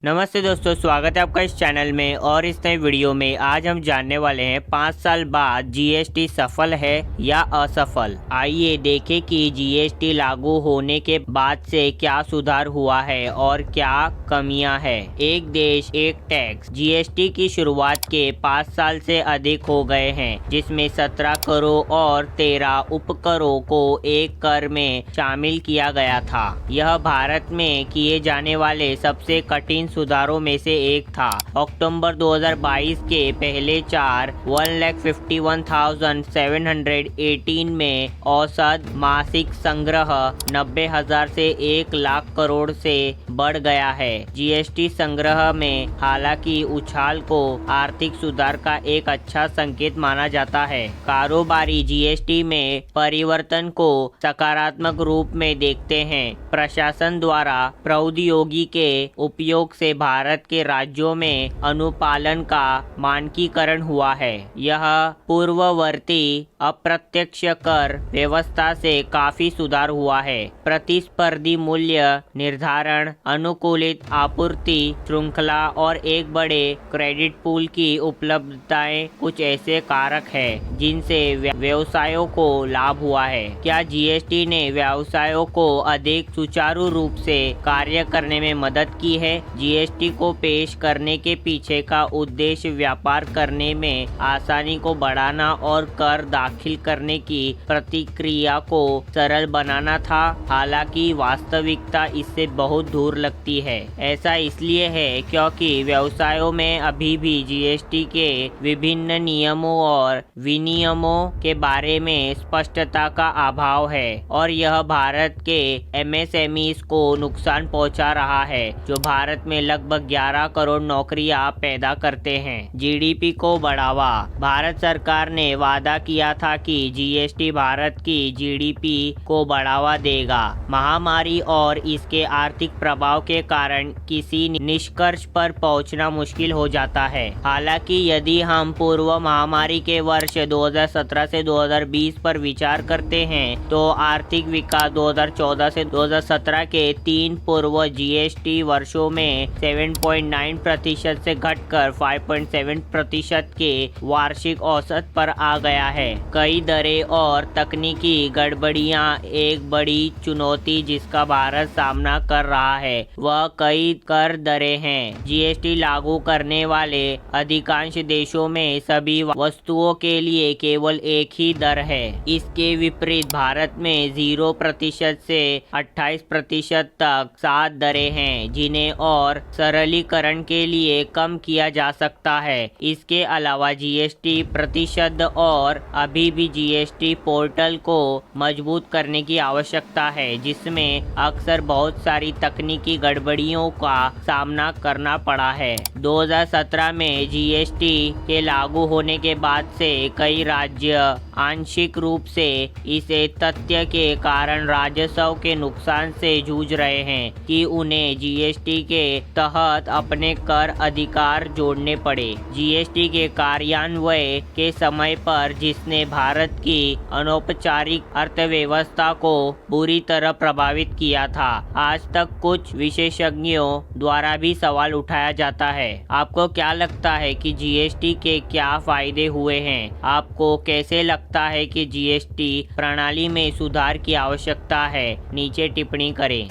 नमस्ते दोस्तों, स्वागत है आपका इस चैनल में। और इस नए वीडियो में आज हम जानने वाले हैं 5 साल बाद जीएसटी सफल है या असफल। आइए देखें कि जीएसटी लागू होने के बाद से क्या सुधार हुआ है और क्या कमियां हैं। एक देश एक टैक्स। जीएसटी की शुरुआत के 5 साल से अधिक हो गए हैं, जिसमें 17 करों और 13 उपकरों को एक कर में शामिल किया गया था। यह भारत में किए जाने वाले सबसे कठिन सुधारों में से एक था। अक्टूबर 2022 के पहले 1,51,718 में औसत मासिक संग्रह 90,000 से 1 लाख करोड़ से बढ़ गया है। जीएसटी संग्रह में हालांकि उछाल को आर्थिक सुधार का एक अच्छा संकेत माना जाता है। कारोबारी जीएसटी में परिवर्तन को सकारात्मक रूप में देखते हैं। प्रशासन द्वारा प्रौद्योगिकी के उपयोग से भारत के राज्यों में अनुपालन का मानकीकरण हुआ है। यह पूर्ववर्ती अप्रत्यक्ष कर व्यवस्था से काफी सुधार हुआ है। प्रतिस्पर्धी मूल्य निर्धारण, अनुकूलित आपूर्ति श्रृंखला और एक बड़े क्रेडिट पूल की उपलब्धताएं कुछ ऐसे कारक हैं जिनसे व्यवसायों को लाभ हुआ है। क्या जीएसटी ने व्यवसायों को अधिक सुचारू रूप से कार्य करने में मदद की है? जीएसटी को पेश करने के पीछे का उद्देश्य व्यापार करने में आसानी को बढ़ाना और कर दाखिल करने की प्रक्रिया को सरल बनाना था। हालांकि वास्तविकता इससे बहुत दूर लगती है। ऐसा इसलिए है क्योंकि व्यवसायों में अभी भी जीएसटी के विभिन्न नियमों और विनियमों के बारे में स्पष्टता का अभाव है और यह भारत के एमएसएमईज को नुकसान पहुंचा रहा है, जो भारत में लगभग 11 करोड़ नौकरियां पैदा करते हैं। जीडीपी को बढ़ावा। भारत सरकार ने वादा किया था कि जीएसटी भारत की जीडीपी को बढ़ावा देगा। महामारी और इसके आर्थिक प्रभाव के कारण किसी निष्कर्ष पर पहुंचना मुश्किल हो जाता है। हालांकि यदि हम पूर्व महामारी के वर्ष 2017 से 2020 पर विचार करते हैं, तो आर्थिक विकास 2014 से 2017 के 3 पूर्व जीएसटी वर्षों में 7.9% से घटकर 5.7% के वार्षिक औसत पर आ गया है। कई दरें और तकनीकी गड़बड़ियां एक बड़ी चुनौती जिसका भारत सामना कर रहा है वह कई कर दरें हैं। जीएसटी लागू करने वाले अधिकांश देशों में सभी वस्तुओं के लिए केवल एक ही दर है। इसके विपरीत भारत में 0% से 28% तक 7 दरें हैं, जिन्हें और सरलीकरण के लिए कम किया जा सकता है। इसके अलावा जीएसटी प्रतिशत और अभी भी जीएसटी पोर्टल को मजबूत करने की आवश्यकता है, जिसमें अक्सर बहुत सारी तकनीकी गड़बड़ियों का सामना करना पड़ा है। 2017 में जीएसटी के लागू होने के बाद से कई राज्य आंशिक रूप से इस तथ्य के कारण राजस्व के नुकसान से जूझ रहे हैं कि उन्हें जीएसटी के तहत अपने कर अधिकार जोड़ने पड़े। जीएसटी के कार्यान्वयन के समय पर, जिसने भारत की अनौपचारिक अर्थव्यवस्था को बुरी तरह प्रभावित किया था, आज तक कुछ विशेषज्ञों द्वारा भी सवाल उठाया जाता है। आपको क्या लगता है कि जीएसटी के क्या फायदे हुए हैं? आपको कैसे लगता है कि जीएसटी प्रणाली में सुधार की आवश्यकता है? नीचे टिप्पणी करें।